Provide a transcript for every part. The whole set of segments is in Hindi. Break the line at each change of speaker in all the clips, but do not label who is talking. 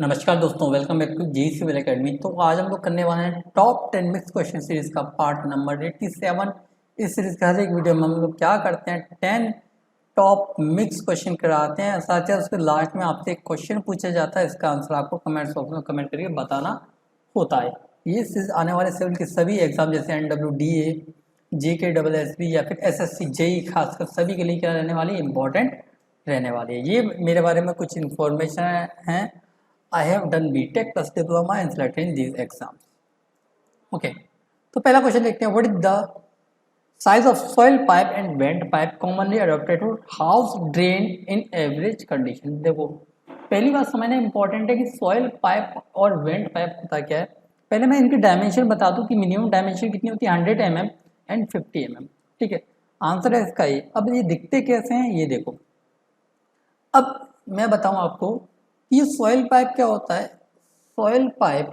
नमस्कार दोस्तों, welcome back to G Civil Academy. तो आज हम लोग करने वाले हैं टॉप 10 मिक्स क्वेश्चन सीरीज का पार्ट नंबर 87। इस सीरीज का हर एक वीडियो में हम लोग क्या करते हैं, 10 टॉप मिक्स क्वेश्चन कराते हैं। साथ ही उसके लास्ट में आपसे एक क्वेश्चन पूछा जाता है, इसका आंसर आपको कमेंट बॉक्स में कमेंट करके बताना होता है। ये सीरीज आने वाले सिविल के सभी एग्जाम जैसे NWDA, JKSSB या फिर SSC JEE खासकर सभी के लिए क्या रहने वाली है, इंपॉर्टेंट रहने वाली है। ये मेरे बारे में कुछ इन्फॉर्मेशन है। I have done BTech plus diploma in selecting these exams. Okay, तो पहला क्वेश्चन देखते हैं, what is the size of soil pipe and vent pipe commonly adopted to house drain in average condition। देखो पहली बात समझना इंपॉर्टेंट है कि सॉइल पाइप और वेंट पाइप होता क्या है। पहले मैं इनकी डायमेंशन बता दूं कि मिनिमम डायमेंशन कितनी होती है, 100 mm एंड 50 mm। ठीक है, आंसर है इसका ये। अब ये दिखते कैसे हैं ये देखो। अब मैं बताऊं आपको, ये सॉइल पाइप क्या होता है। सॉइल पाइप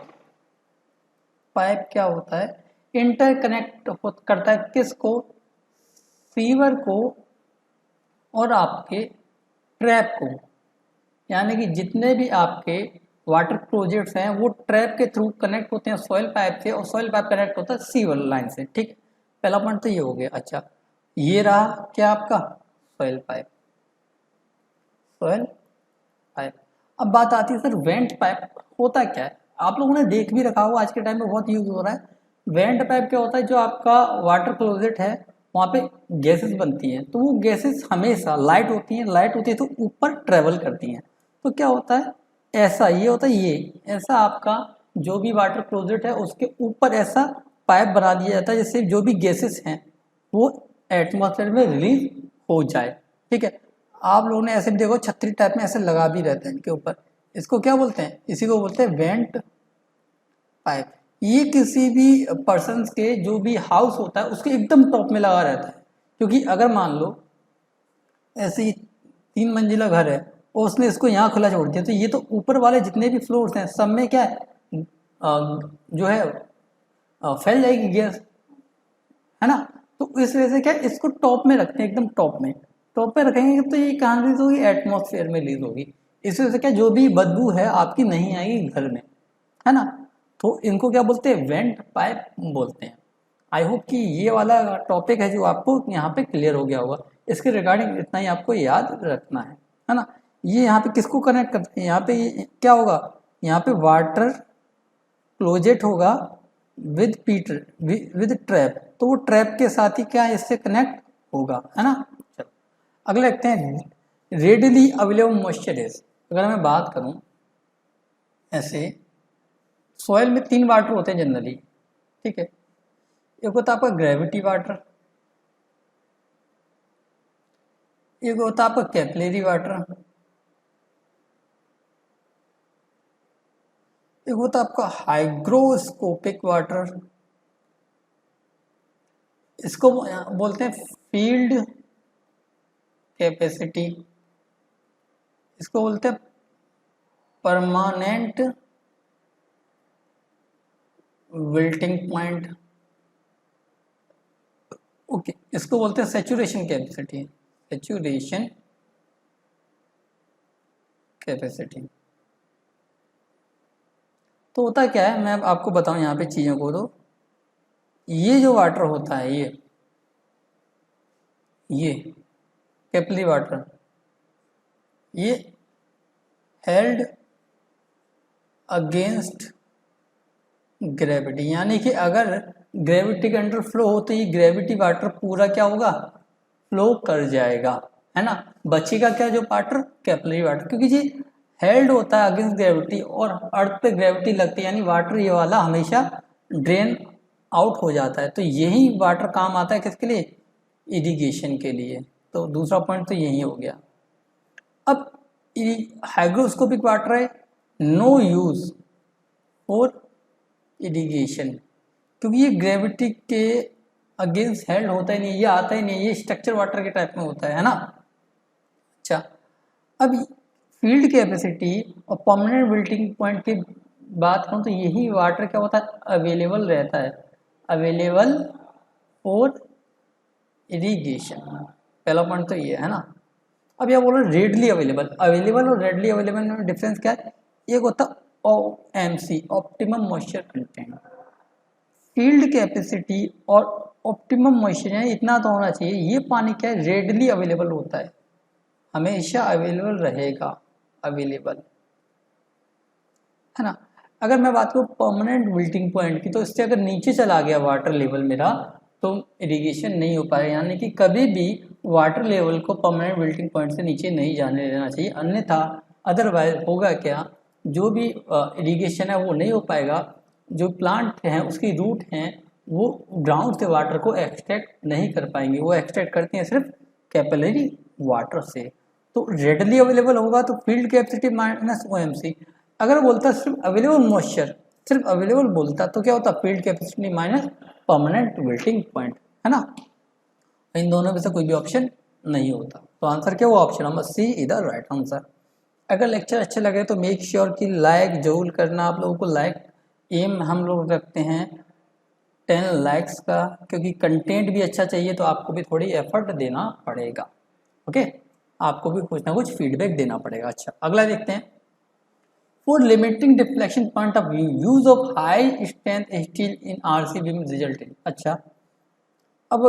क्या होता है, इंटरकनेक्ट करता है किसको, सीवर को और आपके ट्रैप को। यानी कि जितने भी आपके वाटर प्रोजेक्ट्स हैं वो ट्रैप के थ्रू कनेक्ट होते हैं सॉइल पाइप से, और सॉइल पाइप कनेक्ट होता है सीवर लाइन से। ठीक, पहला पॉइंट तो ये हो गया। अच्छा, ये रहा क्या आपका सॉइल पाइप। Soil pipe. अब बात आती है सर वेंट पाइप होता क्या है। आप लोगों ने देख भी रखा होगा, आज के टाइम में बहुत यूज हो रहा है। वेंट पाइप क्या होता है, जो आपका वाटर क्लोजेट है वहाँ पे गैसेस बनती हैं, तो वो गैसेस हमेशा लाइट होती हैं, तो ऊपर ट्रेवल करती हैं। तो क्या होता है, ऐसा ये होता है, ये ऐसा आपका जो भी वाटर क्लोजेट है उसके ऊपर ऐसा पाइप बना दिया जाता है जिससे जो भी गैसेस हैं वो एटमॉस्फेयर में रिलीज हो जाए। ठीक है, आप लोगों ने ऐसे भी देखो छतरी टाइप में ऐसे लगा भी रहते हैं इनके ऊपर। इसको क्या बोलते हैं, इसी को बोलते हैं वेंट पाइप। ये किसी भी पर्सन के जो भी हाउस होता है उसके एकदम टॉप में लगा रहता है। क्योंकि अगर मान लो ऐसे ही 3 मंजिला घर है और उसने इसको यहाँ खुला छोड़ दिया, तो ये तो ऊपर वाले जितने भी फ्लोर्स हैं सब में क्या है, जो है फैल जाएगी गैस, है ना। तो इस वजह से क्या है, इसको टॉप में रखते हैं, एकदम टॉप में। टॉप पे रखेंगे तो ये कहाँ रिलीज होगी, एटमॉस्फेयर में रिलीज होगी। इस वजह से क्या जो भी बदबू है आपकी नहीं आएगी घर में, है ना। तो इनको क्या बोलते हैं, वेंट पाइप बोलते हैं। आई होप कि ये वाला टॉपिक है जो आपको यहाँ पे क्लियर हो गया होगा। इसके रिगार्डिंग इतना ही आपको याद रखना है ना। ये यहाँ पे किसको कनेक्ट करते हैं, यहाँ पे क्या होगा, यहाँ पे वाटर क्लोजेट होगा विद पीटर विद ट्रैप, तो वो ट्रैप के साथ ही क्या इससे कनेक्ट होगा, है ना। चलो अगले देखते हैं, रेडली अवेलेबल मॉइस्चर। अगर मैं बात करूं, ऐसे सॉइल में 3 वाटर होते हैं जनरली। ठीक है, एक होता है आपका ग्रेविटी वाटर, एक होता है आपका कैपिलरी वाटर, एक होता है आपका हाइग्रोस्कोपिक वाटर। इसको बोलते हैं फील्ड कैपेसिटी, इसको बोलते हैं परमानेंट विल्टिंग पॉइंट। ओके, इसको बोलते हैं सैचुरेशन कैपेसिटी, सैचुरेशन कैपेसिटी। तो होता क्या है, मैं आपको बताऊं यहाँ पे चीज़ों को। तो ये जो वाटर होता है, ये कैपिलरी वाटर, ये हेल्ड अगेंस्ट ग्रेविटी। यानी कि अगर ग्रेविटी के अंडर फ्लो हो तो ये ग्रेविटी वाटर पूरा क्या होगा, फ्लो कर जाएगा, है ना। बचेगा क्या जो वाटर, कैपिलरी वाटर, क्योंकि जी हेल्ड होता है अगेंस्ट ग्रेविटी और अर्थ पे ग्रेविटी लगती है, यानी वाटर ये वाला हमेशा ड्रेन आउट हो जाता है। तो यही वाटर काम आता है किसके लिए, इरिगेशन के लिए। तो दूसरा पॉइंट तो यही हो गया। अब हाइग्रोस्कोपिक वाटर है, नो यूज फॉर इरिगेशन, क्योंकि ये ग्रेविटी के अगेंस्ट हेल्ड होता ही नहीं, ये आता ही नहीं, ये स्ट्रक्चर वाटर के टाइप में होता है ना। अच्छा, अब फील्ड कैपेसिटी और परमानेंट विल्टिंग पॉइंट की बात करूँ तो यही वाटर क्या होता है, अवेलेबल रहता है, अवेलेबल फॉर इरिगेशन। पहला पॉइंट तो ये है ना। अब यह बोल रहे रेडली अवेलेबल, अवेलेबल और रेडली अवेलेबल में डिफरेंस क्या है, एक होता OMC, optimum moisture content. Field capacity और ऑप्टिमम मॉइस्चर यानी इतना तो होना चाहिए, ये पानी क्या है, रेडली अवेलेबल होता है, हमेशा अवेलेबल रहेगा, अवेलेबल है ना। अगर मैं बात करूँ परमानेंट विल्टिंग पॉइंट की, तो इससे अगर नीचे चला गया वाटर लेवल मेरा, तो इरिगेशन नहीं हो पाएगा, यानी कि कभी भी वाटर लेवल को परमानेंट विल्टिंग पॉइंट से नीचे नहीं जाने देना चाहिए, अन्यथा अदरवाइज होगा क्या, जो भी इरिगेशन है वो नहीं हो पाएगा, जो प्लांट हैं उसकी रूट हैं वो ग्राउंड से वाटर को एक्सट्रैक्ट नहीं कर पाएंगे, वो एक्सट्रैक्ट करते हैं सिर्फ कैपिलरी वाटर से। तो रेडली अवेलेबल होगा तो फील्ड कैपेसिटी माइनस OMC। अगर बोलता सिर्फ अवेलेबल मॉइस्चर, सिर्फ अवेलेबल बोलता तो क्या होता, field capacity minus permanent wilting point, है ना। इन दोनों में से कोई भी ऑप्शन नहीं होता, तो आंसर क्या हुआ, ऑप्शन नंबर सी इधर राइट आंसर। अगर लेक्चर अच्छे लगे तो मेक श्योर कि लाइक जरूर करना, आप लोगों को लाइक एम हम लोग रखते हैं 10 लाइक्स का, क्योंकि कंटेंट भी अच्छा चाहिए तो आपको भी थोड़ी एफर्ट देना पड़ेगा, ओके, आपको भी कुछ ना कुछ फीडबैक देना पड़ेगा। अच्छा अगला देखते हैं, for limiting deflection point of view use of high strength steel in RC beam result in. अच्छा अब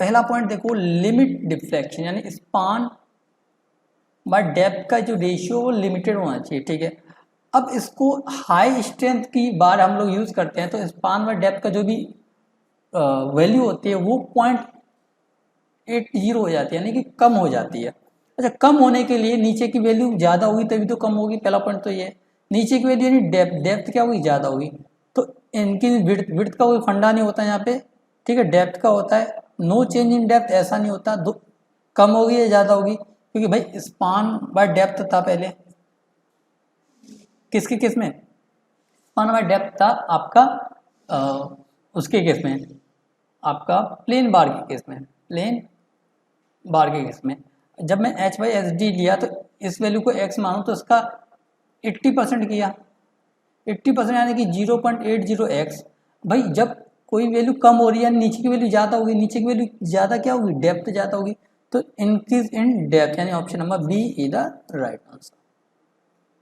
पहला पॉइंट देखो, लिमिट डिफ्लेक्शन यानी स्पान बाय डेप्थ का जो रेशियो वो लिमिटेड होना चाहिए, ठीक है। अब इसको हाई स्ट्रेंथ की बार हम लोग यूज करते हैं तो स्पान बाय डेप्थ का जो भी वैल्यू होती है वो 0.80 हो जाती है, यानी कि कम हो जाती है। अच्छा कम होने के लिए नीचे की वैल्यू ज़्यादा होगी तभी तो कम होगी, पहला पॉइंट तो ये है। नीचे की वैल्यू यानी डेप्थ क्या होगी, ज़्यादा होगी, तो इनकी विड्थ का कोई फंडा नहीं होता यहाँ पे, ठीक है, डेप्थ का होता है, नो चेंज इन डेप्थ ऐसा नहीं होता, दो कम होगी या ज़्यादा होगी, क्योंकि भाई स्पान बाय डेप्थ था पहले, किसके केस में, स्पान बाय डेप्थ था आपका उसके केस में, आपका प्लेन बार के केस में, प्लेन बार के केस में। जब मैं H/SD लिया तो इस वैल्यू को x मानूं तो इसका 80% किया, 80% यानी कि 0.80x। भाई जब कोई वैल्यू कम हो रही है नीचे की वैल्यू ज़्यादा होगी, नीचे की वैल्यू ज़्यादा क्या होगी, डेप्थ ज़्यादा होगी, तो इंक्रीज इन डेप्थ यानी option number B is the right answer,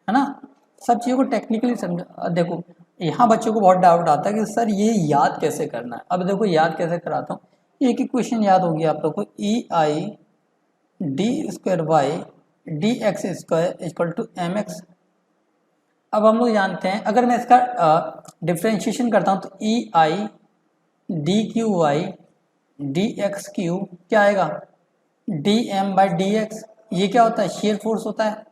है ना। सब चीज़ों को टेक्निकली समझा। देखो यहाँ बच्चों को बहुत डाउट आता है कि सर ये याद कैसे करना है। अब देखो याद कैसे कराता हूँ, एक ही क्वेश्चन याद होगी आप लोग को, EI/d²y/dx² = अब हम लोग जानते हैं, अगर मैं इसका डिफ्रेंशिएशन करता हूँ तो EI/dq/y/dx³ क्या आएगा, dm/dx, ये क्या होता है, शेयर फोर्स होता है।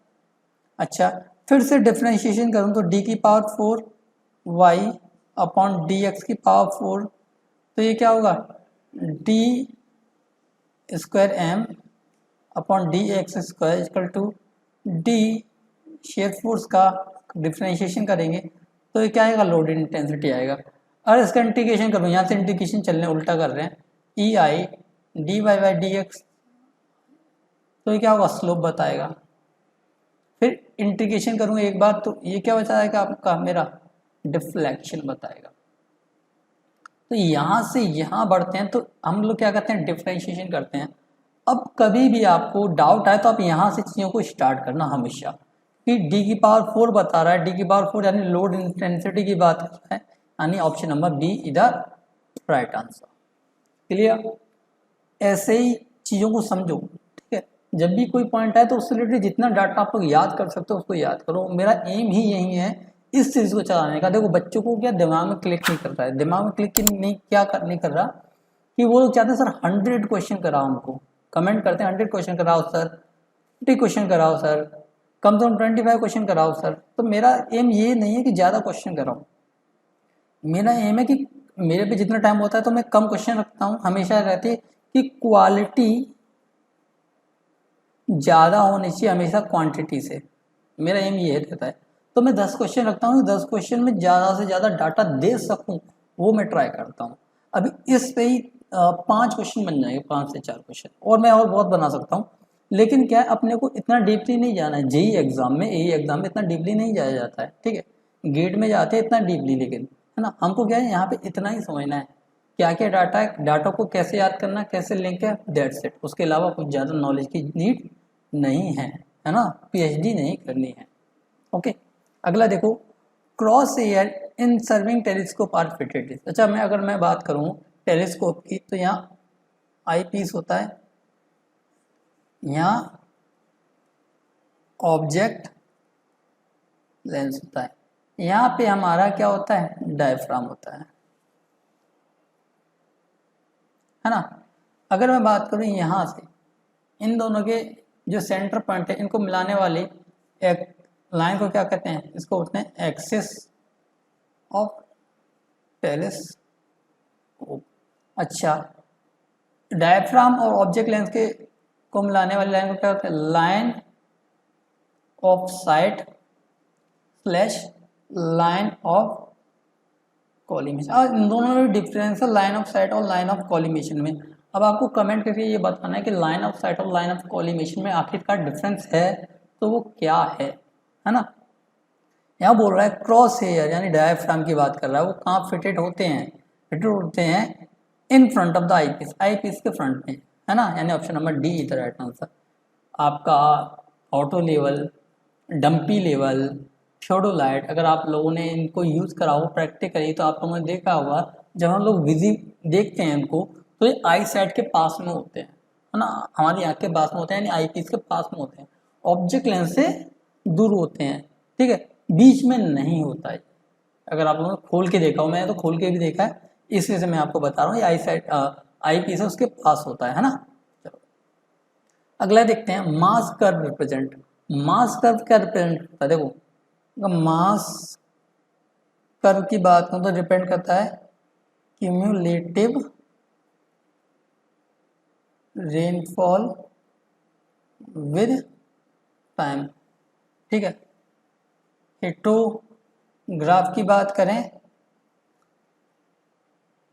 अच्छा फिर से डिफ्रेंशिएशन करूँ तो d⁴y/dx⁴, तो ये क्या होगा, d²m/dx² d, शेयर फोर्स का डिफ्रेंशिएशन करेंगे तो ये क्या आएगा, लोड इंटेंसिटी आएगा। और इसका इंटीग्रेशन करूँ, यहाँ से इंटीग्रेशन चलने उल्टा कर रहे हैं, EI/dy/dx, तो ये क्या होगा, स्लोप बताएगा। फिर इंटीग्रेशन करूँ एक बार तो ये क्या बताएगा आपका, मेरा डिफ्लेक्शन बताएगा। तो यहाँ से यहाँ बढ़ते हैं तो हम लोग क्या करते हैं, डिफ्रेंशिएशन करते हैं। अब कभी भी आपको डाउट आए तो आप यहाँ से चीज़ों को स्टार्ट करना हमेशा, कि d⁴ बता रहा है, d⁴ यानी लोड इंटेंसिटी की बात कर रहा है, यानी ऑप्शन नंबर बी इधर राइट आंसर। क्लियर, ऐसे ही चीज़ों को समझो, ठीक है। जब भी कोई पॉइंट आए तो उससे रिलेटेड जितना डाटा आप लोग याद कर सकते हो उसको याद करो। मेरा एम ही यही है इस चीज़ को चलाने का। देखो बच्चों को क्या दिमाग में क्लिक नहीं कर रहा है, दिमाग में क्लिक नहीं नहीं कर रहा कि वो लोग चाहते हैं सर 100 क्वेश्चन कराओ, हमको कमेंट करते हैं 100 क्वेश्चन कराओ सर, 50 क्वेश्चन कराओ सर, कम से कम 25 क्वेश्चन कराओ सर। तो मेरा एम ये नहीं है कि ज़्यादा क्वेश्चन कराओ, मेरा एम है कि मेरे पे जितना टाइम होता है तो मैं कम क्वेश्चन रखता हूँ, हमेशा रहती है कि क्वालिटी ज़्यादा होनी चाहिए हमेशा क्वांटिटी से, मेरा एम ये रहता है। तो मैं 10 क्वेश्चन रखता हूँ, 10 क्वेश्चन में ज़्यादा से ज़्यादा डाटा दे सकूँ वो मैं ट्राई करता हूँ। अभी इस पे ही 5 क्वेश्चन बन जाएंगे, 5 से 4 क्वेश्चन, और मैं और बहुत बना सकता हूँ, लेकिन क्या है अपने को इतना डीपली नहीं जाना है। जेई एग्जाम में इतना डीपली नहीं जाया जाता है, ठीक है, गेट में जाते हैं इतना डीपली, लेकिन है ना हमको क्या है यहाँ पे इतना ही समझना है क्या क्या डाटा है, डाटा को कैसे याद करना, कैसे लिंक है, दैट्स इट। उसके अलावा कुछ ज़्यादा नॉलेज की नीड नहीं है, है ना, पीएचडी नहीं करनी है, ओके। अगला देखो, cross hair in surveying telescope are fitted. अच्छा, अगर मैं बात करूं टेलीस्कोप की, तो यहाँ आई पीस होता है, यहाँ ऑब्जेक्ट लेंस होता है, यहाँ पे हमारा क्या होता है, डायफ्राम होता है ना। अगर मैं बात करूं यहाँ से इन दोनों के जो सेंटर पॉइंट है, इनको मिलाने वाली एक लाइन को क्या कहते हैं, इसको बोलते हैं एक्सिस ऑफ टेलीस्कोप। अच्छा, डायफ्राम और ऑब्जेक्ट लेंस के को मिलाने वाली लाइन को क्या कहते हैं, line of site slash line of collimation. और इन दोनों में डिफरेंस है लाइन ऑफ साइट और लाइन ऑफ कॉलिमेशन में। अब आपको कमेंट करके ये बताना है कि लाइन ऑफ साइट और लाइन ऑफ कॉलिमेशन में आखिरकार डिफरेंस है तो वो क्या है ना। यहाँ बोल रहा है क्रॉस हेयर यानी डायफ्राम की बात कर रहा है, वो कहाँ फिटेड होते हैं, फिटेड होते हैं in front of the eyepiece, eyepiece के फ्रंट में, है ना। यानी option number D is the right answer. आपका auto level, dumpy level, theodolite, अगर आप लोगों ने इनको यूज़ करा हो प्रैक्टिकली तो आप लोगों ने देखा होगा, जब हम लोग विजी देखते हैं इनको तो ये आई साइड के पास में होते हैं, है ना, हमारी आँख के पास में होते हैं, यानी आई पीस के पास में होते हैं, ऑब्जेक्ट लेंस से दूर होते हैं, ठीक है, बीच में नहीं होता है। अगर आप लोगों ने खोल के देखा हो, मैंने तो खोल के भी देखा है, इस वजह से मैं आपको बता रहा हूँ, ये आई साइड आई पीस है उसके पास होता है ना। चलो अगला देखते हैं, मास कर्व रिप्रेजेंट। मास कर्व क्या रिप्रेजेंट करता है, देखो मास कर्व की बात करूं तो डिपेंड करता है क्यूम्युलेटिव रेनफॉल विद टाइम, ठीक है। हिस्टोग्राफ की बात करें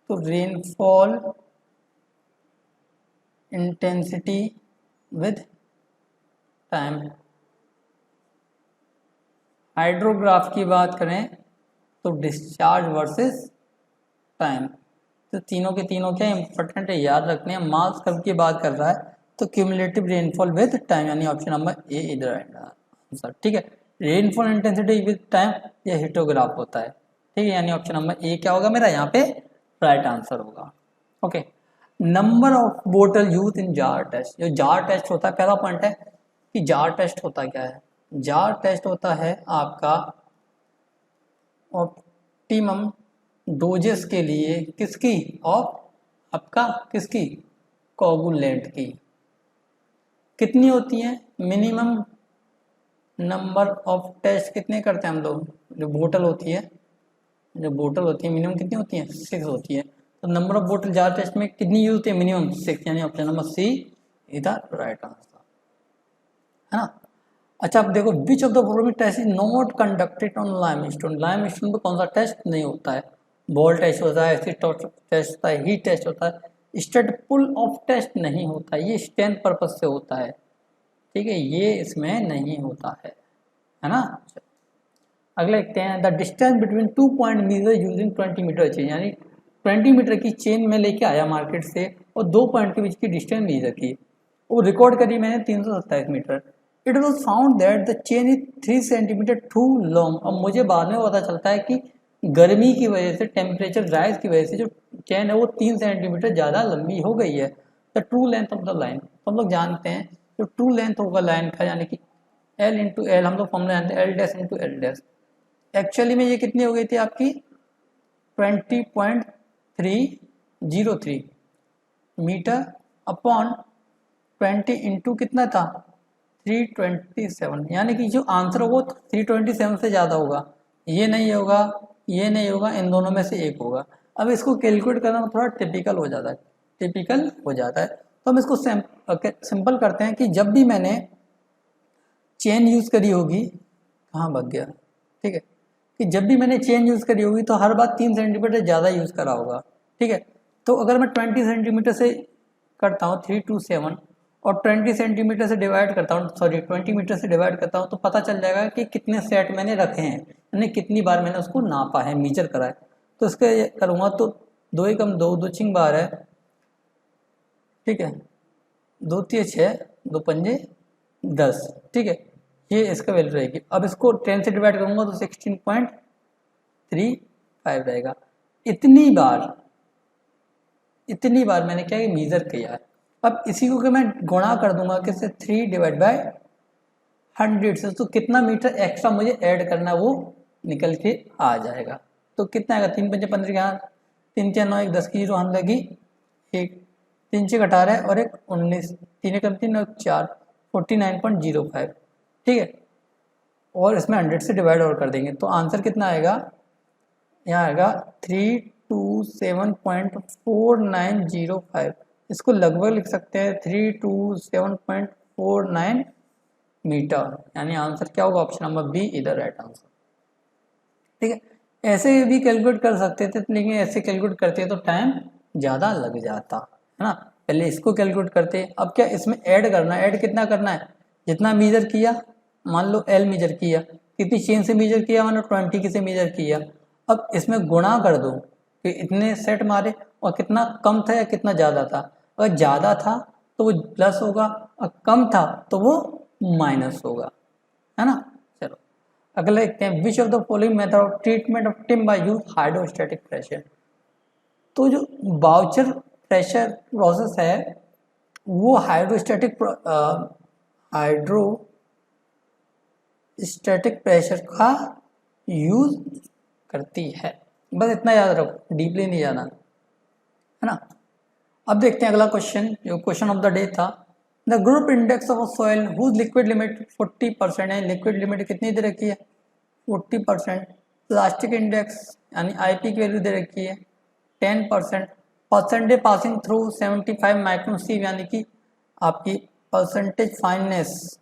तो rainfall intensity with time. Hydrograph की बात करें तो डिस्चार्ज वर्सेस टाइम। तो तीनों के तीनों क्या इंपॉर्टेंट है, याद रखने हैं। मास कर्व की बात कर रहा है तो क्यूमुलेटिव रेनफॉल विद टाइम, यानी ऑप्शन नंबर ए इधर आंसर, ठीक है। रेनफॉल इंटेंसिटी विद टाइम ये हिस्टोग्राफ होता है, ठीक है, यानी ऑप्शन नंबर ए क्या होगा मेरा यहाँ पे राइट आंसर होगा। ओके, नंबर ऑफ बोतल यूज इन जार टेस्ट। जो जार टेस्ट होता है, पहला पॉइंट है कि जार टेस्ट होता क्या है। जार टेस्ट होता है आपका ऑप्टिमम डोजेस के लिए किसकी, ऑफ आपका किसकी, कोगुलेंट की। कितनी होती है, मिनिमम नंबर ऑफ टेस्ट कितने करते हैं हम लोग, जो बोतल होती है, मिनिमम कितनी होती है, 6 होती है। तो नंबर ऑफ बोतल जार टेस्ट में कितनी यूज होती है, मिनिमम 6, यानी option number C is the right answer, है ना। अच्छा अब देखो, which of the following test is not conducted on limestone. Limestone पे कौन सा टेस्ट नहीं होता है, बॉल टेस्ट होता है, एसिड टेस्ट होता है, हीट टेस्ट होता है, स्टड पुल ऑफ टेस्ट नहीं होता है, ये स्टैंड पर्पज से होता है, ठीक है, ये इसमें नहीं होता है ना। अगले देखते हैं, the distance between 2 point measure using 20 metre chain, यानी 20 मीटर की चेन में लेके आया मार्केट से और 2 पॉइंट के बीच की डिस्टेंस मीजर की, वो रिकॉर्ड करी मैंने 327 metre. It was found that the chain is 3 centimetre too long. अब मुझे बाद में पता चलता है कि गर्मी की वजह से, टेम्परेचर राइज की वजह से जो चेन है वो 3 सेंटीमीटर ज़्यादा लंबी हो गई है। The true length of the line, तो हम लोग जानते हैं जो ट्रू लेंथ होगा लाइन का, यानी कि एल इंटू एल, हम लोग फॉर्मूला जानते हैं, L dash into L dash. Actually में ये कितनी हो गई थी आपकी 20.303 मीटर अपॉन 20 इंटू कितना था 327, यानी कि जो आंसर होगा 327 से ज़्यादा होगा, ये नहीं होगा, ये नहीं होगा, इन दोनों में से एक होगा। अब इसको कैलकुलेट करना थोड़ा टिपिकल हो जाता है, तो हम इसको सिंपल करते हैं कि जब भी मैंने चेन यूज़ करी होगी, कहाँ भाग गया, ठीक है, कि जब भी मैंने चेन यूज़ करी होगी तो हर बार 3 सेंटीमीटर ज़्यादा यूज़ करा होगा, ठीक है। तो अगर मैं 20 सेंटीमीटर से करता हूँ 327 और 20 सेंटीमीटर से डिवाइड करता हूँ, 20 मीटर से डिवाइड करता हूँ, तो पता चल जाएगा कि कितने सेट मैंने रखे हैं, यानी कितनी बार मैंने उसको नापा है, मीजर करा है। तो इसके करूँगा तो 2 एकम 2, 2 छिंग 12, ठीक है, 2 तिये 6, 2 पंजे 10, ठीक है, ये इसका वैल्यू रहेगी। अब इसको 10 से डिवाइड करूँगा तो 16.35 रहेगा। इतनी बार मैंने क्या मीज़र किया है। अब इसी को मैं गुणा कर दूंगा किससे, 3 डिवाइड बाय 100 से, तो कितना मीटर एक्स्ट्रा मुझे ऐड करना वो निकल के आ जाएगा। तो कितना आएगा, 3 पंजे 15 यहाँ 3 4 9 1 10 की 0 हाथ लगी, एक 3 6 18 और एक 19, 3 1 3 और 4 49.05, ठीक है। और इसमें 100 से डिवाइड और कर देंगे तो आंसर कितना आएगा, यहाँ आएगा 327.4905। इसको लगभग लिख सकते हैं 327.49 मीटर, यानी आंसर क्या होगा, ऑप्शन नंबर बी इधर राइट आंसर, ठीक है। ऐसे भी कैलकुलेट कर सकते थे, लेकिन ऐसे कैलकुलेट करते तो टाइम ज़्यादा लग जाता है ना। पहले इसको कैलकुलेट करते, अब क्या इसमें ऐड करना है, ऐड कितना करना है, जितना मीजर किया, मान लो एल मीजर किया, कितनी चेन से मीजर किया, मान लो 20 की से मीजर किया। अब इसमें गुणा कर दो कि इतने सेट मारे और कितना कम था या कितना ज़्यादा था। अगर ज़्यादा था तो वो प्लस होगा और कम था तो वो माइनस होगा, है ना। चलो अगला देखते हैं, which of the following method of treatment of timber by use hydrostatic pressure. तो जो बाउचर प्रेशर प्रोसेस है वो हाइड्रोस्टैटिक प्रेशर का यूज करती है। बस इतना याद रखो, डीपली नहीं जाना, है ना। अब देखते हैं अगला क्वेश्चन, जो क्वेश्चन ऑफ द डे था। The group index of soil whose liquid limit 40% है, लिक्विड लिमिट कितनी दे रखी है 40%। प्लास्टिक इंडेक्स यानी आईपी की वैल्यू दे रखी है 10%। Percentage passing through 75 micron sieve, यानी कि आपकी परसेंटेज फाइननेस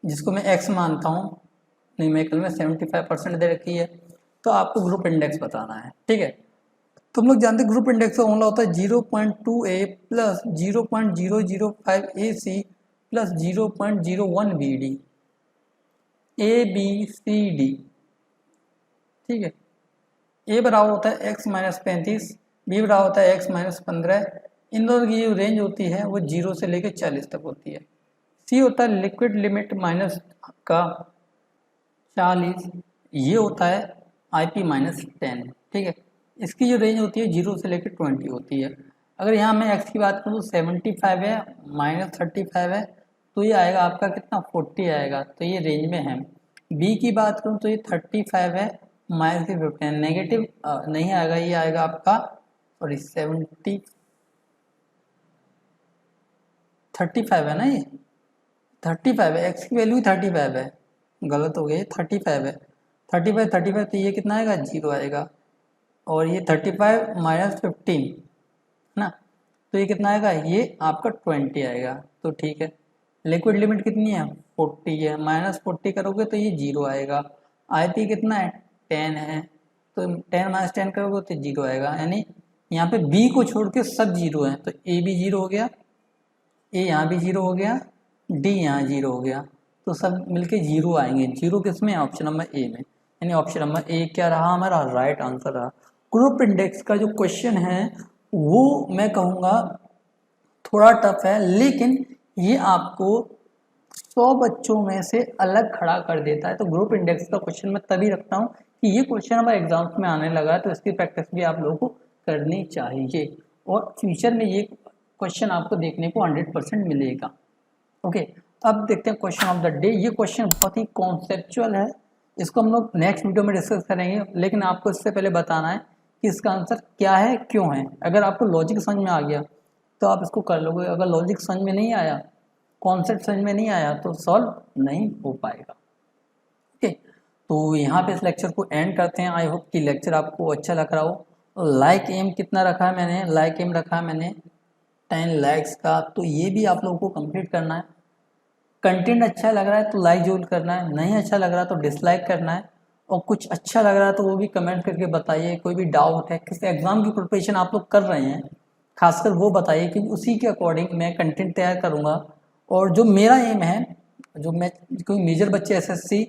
जिसको मैं एक्स मानता हूँ, न्यूमेरिकल में 75% दे रखी है। तो आपको ग्रुप इंडेक्स बताना है, ठीक है। तुम लोग जानते ग्रुप इंडेक्स का फॉर्मूला होता है 0.2a plus 0.005ac plus 0.01bd, A B C D, ठीक है। ए बराबर होता है x माइनस 35, बी बराबर होता है x माइनस 15। इन दोनों की जो रेंज होती है वो 0 से लेकर 40 तक होती है। सी होता है लिक्विड लिमिट माइनस का 40, ये होता है IP माइनस 10, ठीक है। इसकी जो रेंज होती है 0 से लेकर 20 होती है। अगर यहाँ मैं x की बात करूँ तो 75 है माइनस 35 है, तो ये आएगा आपका कितना 40 आएगा, तो ये रेंज में है। बी की बात करूँ तो ये 35 है माइनस 15, नेगेटिव नहीं आएगा, ये आएगा आपका सॉरी 35 है ना, ये 35 है, एक्स की वैल्यू 35 है, गलत हो गया, 35 है, 35 तो ये कितना आएगा 0 आएगा, और ये 35 माइनस 15 है ना, तो ये कितना आएगा, ये आपका 20 आएगा। तो ठीक है, लिक्विड लिमिट कितनी है 40 है, माइनस 40 करोगे तो ये 0 आएगा। IP कितना है 10 है, तो 10 माइनस 10 करोगे तो 0 आएगा, यानी यहाँ पे B को छोड़ के सब 0 है, तो A भी 0 हो गया, ए यहाँ भी 0 हो गया, डी यहाँ 0 हो गया, तो सब मिलके 0 आएंगे। 0 किस में, ऑप्शन नंबर ए में, यानी ऑप्शन नंबर ए क्या रहा हमारा राइट आंसर रहा। ग्रुप इंडेक्स का जो क्वेश्चन है वो मैं कहूँगा थोड़ा टफ है, लेकिन ये आपको 100 बच्चों में से अलग खड़ा कर देता है। तो ग्रुप इंडेक्स का क्वेश्चन मैं तभी रखता हूँ कि ये क्वेश्चन हमारे एग्जाम्स में आने लगा है, तो इसकी प्रैक्टिस भी आप लोगों को करनी चाहिए और फ्यूचर में ये क्वेश्चन आपको देखने को 100% मिलेगा। ओके, अब देखते हैं क्वेश्चन ऑफ द डे। ये क्वेश्चन बहुत ही कॉन्सेप्चुअल है, इसको हम लोग नेक्स्ट वीडियो में डिस्कस करेंगे, लेकिन आपको इससे पहले बताना है कि इसका आंसर क्या है, क्यों है। अगर आपको लॉजिक समझ में आ गया तो आप इसको कर लोगे, अगर लॉजिक समझ में नहीं आया, कॉन्सेप्ट समझ में नहीं आया तो सॉल्व नहीं हो पाएगा। ओके, तो यहाँ पे इस लेक्चर को एंड करते हैं। आई होप कि लेक्चर आपको अच्छा लग रहा हो। लाइक एम कितना रखा है मैंने, लाइक एम रखा है मैंने 10 लाइक्स का, तो ये भी आप लोगों को कंप्लीट करना है। कंटेंट अच्छा लग रहा है तो लाइक जरूर करना है, नहीं अच्छा लग रहा तो डिसलाइक करना है, और कुछ अच्छा लग रहा है तो वो भी कमेंट करके बताइए। कोई भी डाउट है, किसी एग्जाम की प्रिपरेशन आप लोग कर रहे हैं, खासकर वो बताइए, क्योंकि उसी के अकॉर्डिंग मैं कंटेंट तैयार करूँगा। और जो मेरा एम है, जो मैं कोई मेजर बच्चे SSC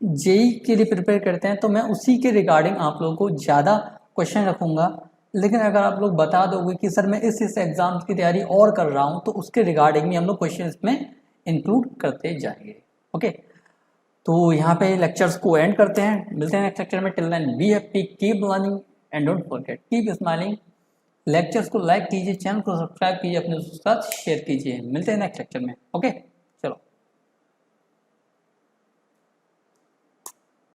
JEE के लिए प्रिपेयर करते हैं, तो मैं उसी के रिगार्डिंग आप लोगों को ज़्यादा क्वेश्चन रखूँगा। लेकिन अगर आप लोग बता दोगे कि सर मैं इस एग्ज़ाम्स की तैयारी और कर रहा हूँ, तो उसके रिगार्डिंग भी हम लोग क्वेश्चन में इंक्लूड करते जाएंगे। ओके, तो यहाँ पे लेक्चर्स को एंड करते हैं, मिलते हैं नेक्स्ट लेक्चर में। Till then be happy, keep learning and don't forget keep smiling. Lectures को लाइक कीजिए, चैनल को सब्सक्राइब कीजिए, अपने दोस्तों के साथ शेयर कीजिए। मिलते हैं नेक्स्ट लेक्चर में। ओके।